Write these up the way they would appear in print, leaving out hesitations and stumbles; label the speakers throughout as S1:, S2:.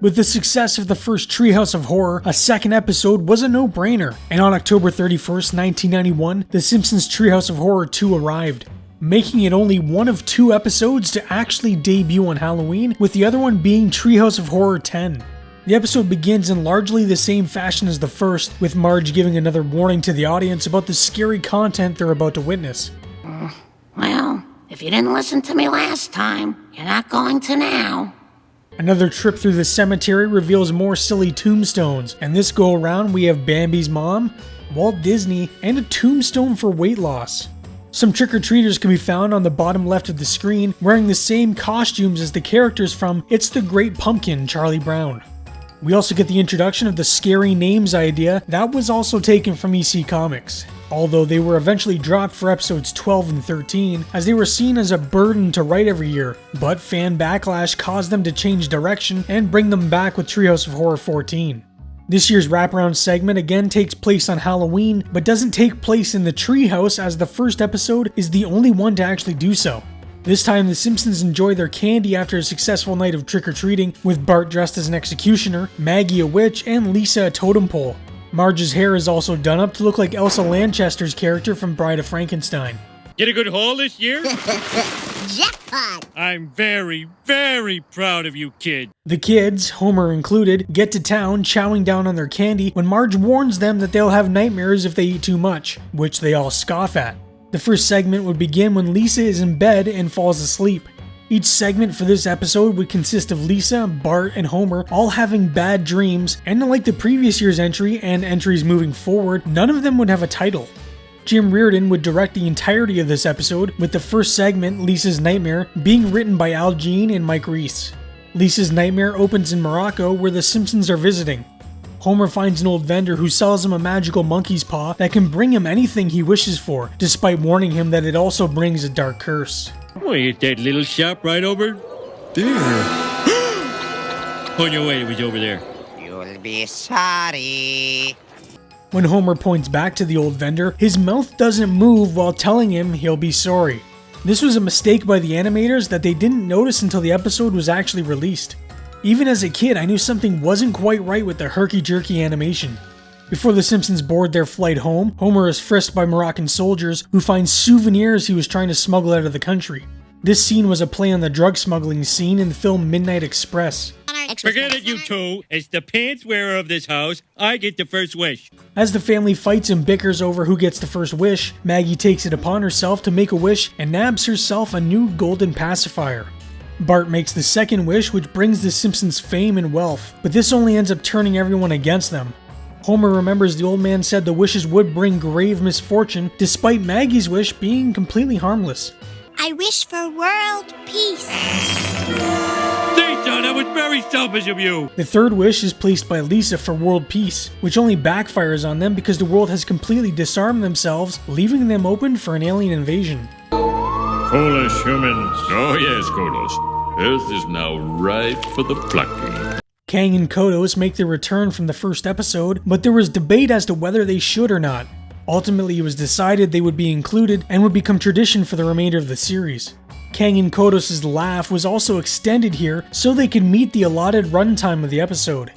S1: With the success of the first Treehouse of Horror, a second episode was a no-brainer, and on October 31st, 1991, The Simpsons Treehouse of Horror 2 arrived, making it only one of 2 episodes to actually debut on Halloween, with the other one being Treehouse of Horror 10. The episode begins in largely the same fashion as the first, with Marge giving another warning to the audience about the scary content they're about to witness.
S2: Well, if you didn't listen to me last time, you're not going to now.
S1: Another trip through the cemetery reveals more silly tombstones, and this go around we have Bambi's mom, Walt Disney, and a tombstone for weight loss. Some trick-or-treaters can be found on the bottom left of the screen wearing the same costumes as the characters from It's the Great Pumpkin, Charlie Brown. We also get the introduction of the scary names idea that was also taken from EC Comics, although they were eventually dropped for episodes 12 and 13 as they were seen as a burden to write every year, but fan backlash caused them to change direction and bring them back with Treehouse of Horror 14. This year's wraparound segment again takes place on Halloween, but doesn't take place in the treehouse as the first episode is the only one to actually do so. This time, the Simpsons enjoy their candy after a successful night of trick-or-treating, with Bart dressed as an executioner, Maggie a witch, and Lisa a totem pole. Marge's hair is also done up to look like Elsa Lanchester's character from Bride of Frankenstein.
S3: Get a good haul this year?
S4: Jackpot!
S3: I'm very, very proud of you, kid.
S1: The kids, Homer included, get to town chowing down on their candy when Marge warns them that they'll have nightmares if they eat too much, which they all scoff at. The first segment would begin when Lisa is in bed and falls asleep. Each segment for this episode would consist of Lisa, Bart, and Homer all having bad dreams, and unlike the previous year's entry and entries moving forward, none of them would have a title. Jim Reardon would direct the entirety of this episode, with the first segment, Lisa's Nightmare, being written by Al Jean and Mike Reiss. Lisa's Nightmare opens in Morocco, where the Simpsons are visiting. Homer finds an old vendor who sells him a magical monkey's paw that can bring him anything he wishes for, despite warning him that it also brings a dark curse.
S3: Well, it's that little shop right over there. Oh, no, wait, it was over there.
S4: You'll be sorry.
S1: When Homer points back to the old vendor, his mouth doesn't move while telling him he'll be sorry. This was a mistake by the animators that they didn't notice until the episode was actually released. Even as a kid, I knew something wasn't quite right with the herky-jerky animation. Before the Simpsons board their flight home, Homer is frisked by Moroccan soldiers who find souvenirs he was trying to smuggle out of the country. This scene was a play on the drug smuggling scene in the film Midnight Express.
S3: Forget it, you two. As the pants wearer of this house, I get the first wish.
S1: As the family fights and bickers over who gets the first wish, Maggie takes it upon herself to make a wish and nabs herself a new golden pacifier. Bart makes the second wish, which brings the Simpsons fame and wealth, but this only ends up turning everyone against them. Homer remembers the old man said the wishes would bring grave misfortune, despite Maggie's wish being completely harmless.
S5: I wish for world peace.
S3: Lisa, that was very selfish of you.
S1: The third wish is placed by Lisa for world peace, which only backfires on them because the world has completely disarmed themselves, leaving them open for an alien invasion.
S6: Foolish humans. Oh yes, Kodos. Earth is now ripe for the plucking.
S1: Kang and Kodos make their return from the first episode, but there was debate as to whether they should or not. Ultimately, it was decided they would be included and would become tradition for the remainder of the series. Kang and Kodos' laugh was also extended here so they could meet the allotted runtime of the episode.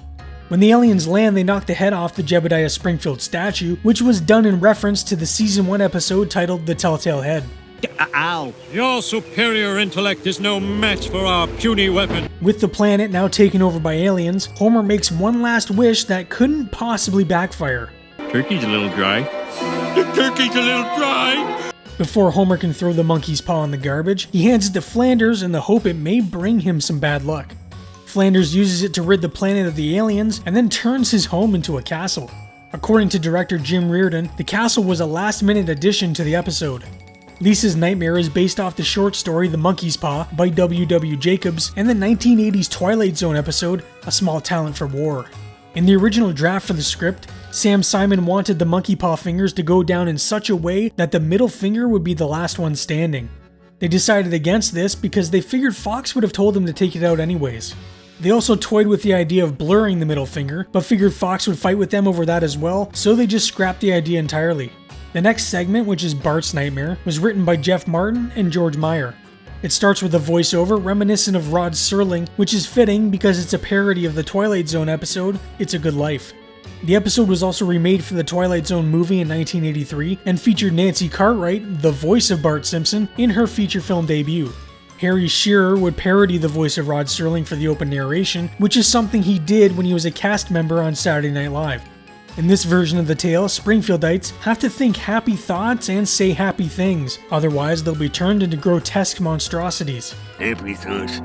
S1: When the aliens land, they knock the head off the Jebediah Springfield statue, which was done in reference to the Season 1 episode titled The Telltale Head.
S3: Ow. Your superior intellect is no match for our puny weapon.
S1: With the planet now taken over by aliens, Homer makes one last wish that couldn't possibly backfire.
S3: Turkey's a little dry. The turkey's a little dry.
S1: Before Homer can throw the monkey's paw in the garbage, he hands it to Flanders in the hope it may bring him some bad luck. Flanders uses it to rid the planet of the aliens and then turns his home into a castle. According to director Jim Reardon, the castle was a last-minute addition to the episode. Lisa's Nightmare is based off the short story The Monkey's Paw by W.W. Jacobs and the 1980s Twilight Zone episode A Small Talent for War. In the original draft for the script, Sam Simon wanted the monkey paw fingers to go down in such a way that the middle finger would be the last one standing. They decided against this because they figured Fox would have told them to take it out anyways. They also toyed with the idea of blurring the middle finger, but figured Fox would fight with them over that as well, so they just scrapped the idea entirely. The next segment, which is Bart's Nightmare, was written by Jeff Martin and George Meyer. It starts with a voiceover reminiscent of Rod Serling, which is fitting because it's a parody of the Twilight Zone episode, It's a Good Life. The episode was also remade for the Twilight Zone movie in 1983 and featured Nancy Cartwright, the voice of Bart Simpson, in her feature film debut. Harry Shearer would parody the voice of Rod Serling for the open narration, which is something he did when he was a cast member on Saturday Night Live. In this version of the tale, Springfieldites have to think happy thoughts and say happy things, otherwise they'll be turned into grotesque monstrosities.
S7: Happy thoughts.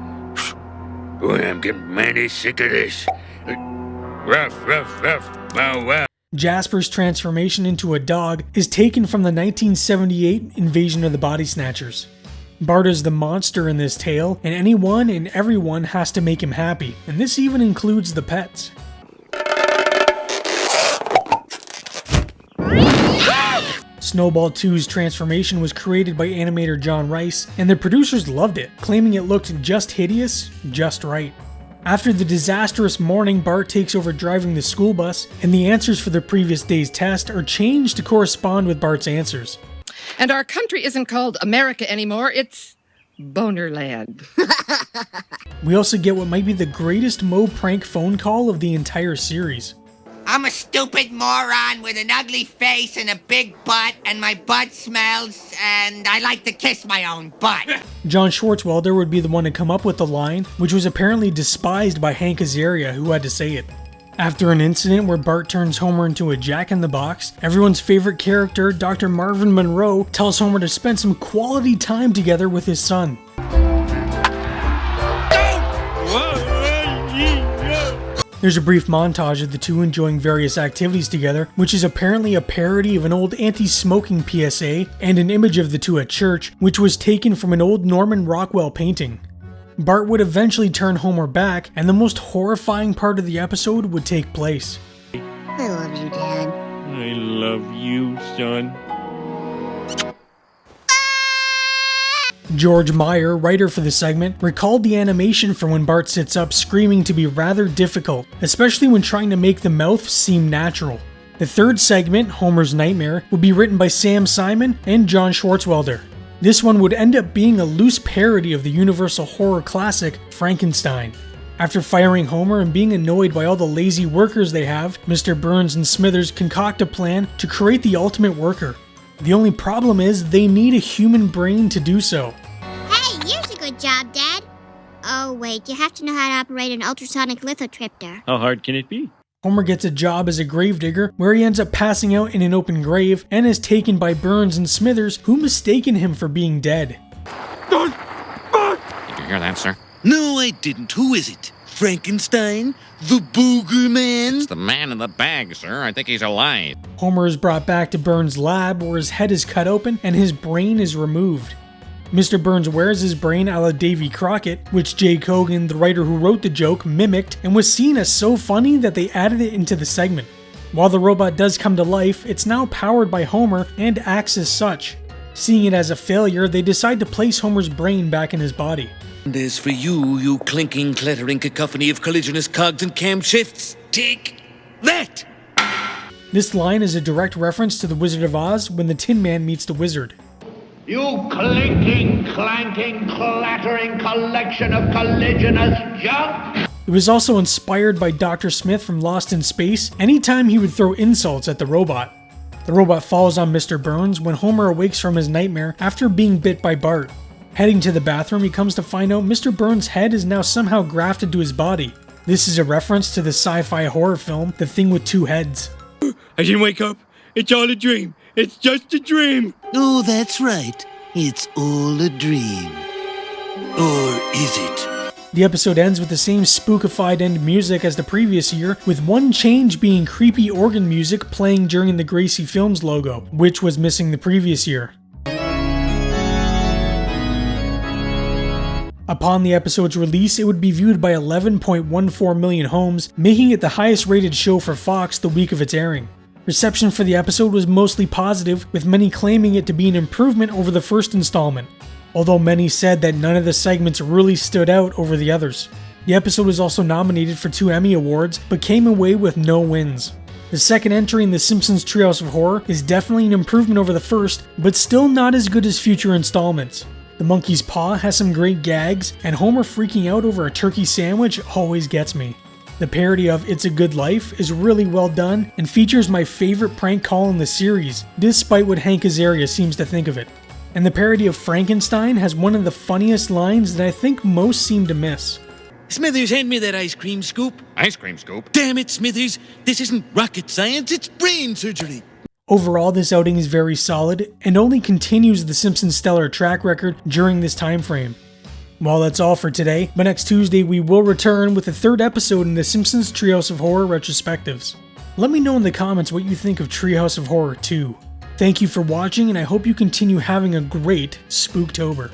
S7: Boy, I'm getting mighty sick of this. Ruff, ruff, ruff, bow wow.
S1: Jasper's transformation into a dog is taken from the 1978 Invasion of the Body Snatchers. Bart is the monster in this tale, and anyone and everyone has to make him happy, and this even includes the pets. Snowball 2's transformation was created by animator John Rice, and the producers loved it, claiming it looked just hideous, just right. After the disastrous morning, Bart takes over driving the school bus, and the answers for the previous day's test are changed to correspond with Bart's answers.
S8: And our country isn't called America anymore, it's Bonerland.
S1: We also get what might be the greatest Moe prank phone call of the entire series.
S4: I'm a stupid moron with an ugly face and a big butt, and my butt smells, and I like to kiss my own butt.
S1: John Swartzwelder would be the one to come up with the line, which was apparently despised by Hank Azaria, who had to say it. After an incident where Bart turns Homer into a jack-in-the-box, everyone's favorite character, Dr. Marvin Monroe, tells Homer to spend some quality time together with his son. There's a brief montage of the two enjoying various activities together, which is apparently a parody of an old anti-smoking PSA and an image of the two at church, which was taken from an old Norman Rockwell painting. Bart would eventually turn Homer back, and the most horrifying part of the episode would take place.
S5: I love you, Dad.
S6: I love you, son.
S1: George Meyer, writer for the segment, recalled the animation for when Bart sits up screaming to be rather difficult, especially when trying to make the mouth seem natural. The third segment, Homer's Nightmare, would be written by Sam Simon and John Swartzwelder. This one would end up being a loose parody of the Universal horror classic, Frankenstein. After firing Homer and being annoyed by all the lazy workers they have, Mr. Burns and Smithers concoct a plan to create the ultimate worker. The only problem is they need a human brain to do so.
S5: Hey, here's a good job, Dad. Oh, wait, you have to know how to operate an ultrasonic lithotripter.
S6: How hard can it be?
S1: Homer gets a job as a gravedigger, where he ends up passing out in an open grave and is taken by Burns and Smithers, who mistaken him for being dead.
S9: Did you hear that, sir?
S10: No, I didn't. Who is it? Frankenstein? The Booger Man?
S9: It's the man in the bag, sir. I think he's alive.
S1: Homer is brought back to Burns' lab, where his head is cut open and his brain is removed. Mr. Burns wears his brain a la Davy Crockett, which Jay Cogan, the writer who wrote the joke, mimicked and was seen as so funny that they added it into the segment. While the robot does come to life, it's now powered by Homer and acts as such. Seeing it as a failure, they decide to place Homer's brain back in his body.
S10: And as for you, you clinking, clattering cacophony of collisionous cogs and camshafts, take that!
S1: This line is a direct reference to The Wizard of Oz when the Tin Man meets the wizard.
S11: You clinking, clanking, clattering collection of collisionous junk!
S1: It was also inspired by Dr. Smith from Lost in Space anytime he would throw insults at the robot. The robot falls on Mr. Burns when Homer awakes from his nightmare after being bit by Bart. Heading to the bathroom, he comes to find out Mr. Burns' head is now somehow grafted to his body. This is a reference to the sci-fi horror film, The Thing with Two Heads.
S6: I didn't wake up. It's all a dream. It's just a dream.
S10: Oh, that's right. It's all a dream. Or is it?
S1: The episode ends with the same spookified end music as the previous year, with one change being creepy organ music playing during the Gracie Films logo, which was missing the previous year. Upon the episode's release, it would be viewed by 11.14 million homes, making it the highest rated show for Fox the week of its airing. Reception for the episode was mostly positive, with many claiming it to be an improvement over the first installment, although many said that none of the segments really stood out over the others. The episode was also nominated for 2 Emmy Awards, but came away with no wins. The second entry in the Simpsons Treehouse of Horror is definitely an improvement over the first, but still not as good as future installments. The The Monkey's Paw has some great gags, and Homer freaking out over a turkey sandwich always gets me. The parody of It's a Good Life is really well done and features my favorite prank call in the series, despite what Hank Azaria seems to think of it. And the parody of Frankenstein has one of the funniest lines that I think most seem to miss.
S10: Smithers, hand me that ice cream scoop.
S9: Ice cream scoop?
S10: Damn it, Smithers. This isn't rocket science, it's brain surgery.
S1: Overall, this outing is very solid and only continues the Simpsons' stellar track record during this time frame. Well, that's all for today, but next Tuesday we will return with the third episode in the Simpsons Treehouse of Horror retrospectives. Let me know in the comments what you think of Treehouse of Horror 2. Thank you for watching, and I hope you continue having a great Spooktober.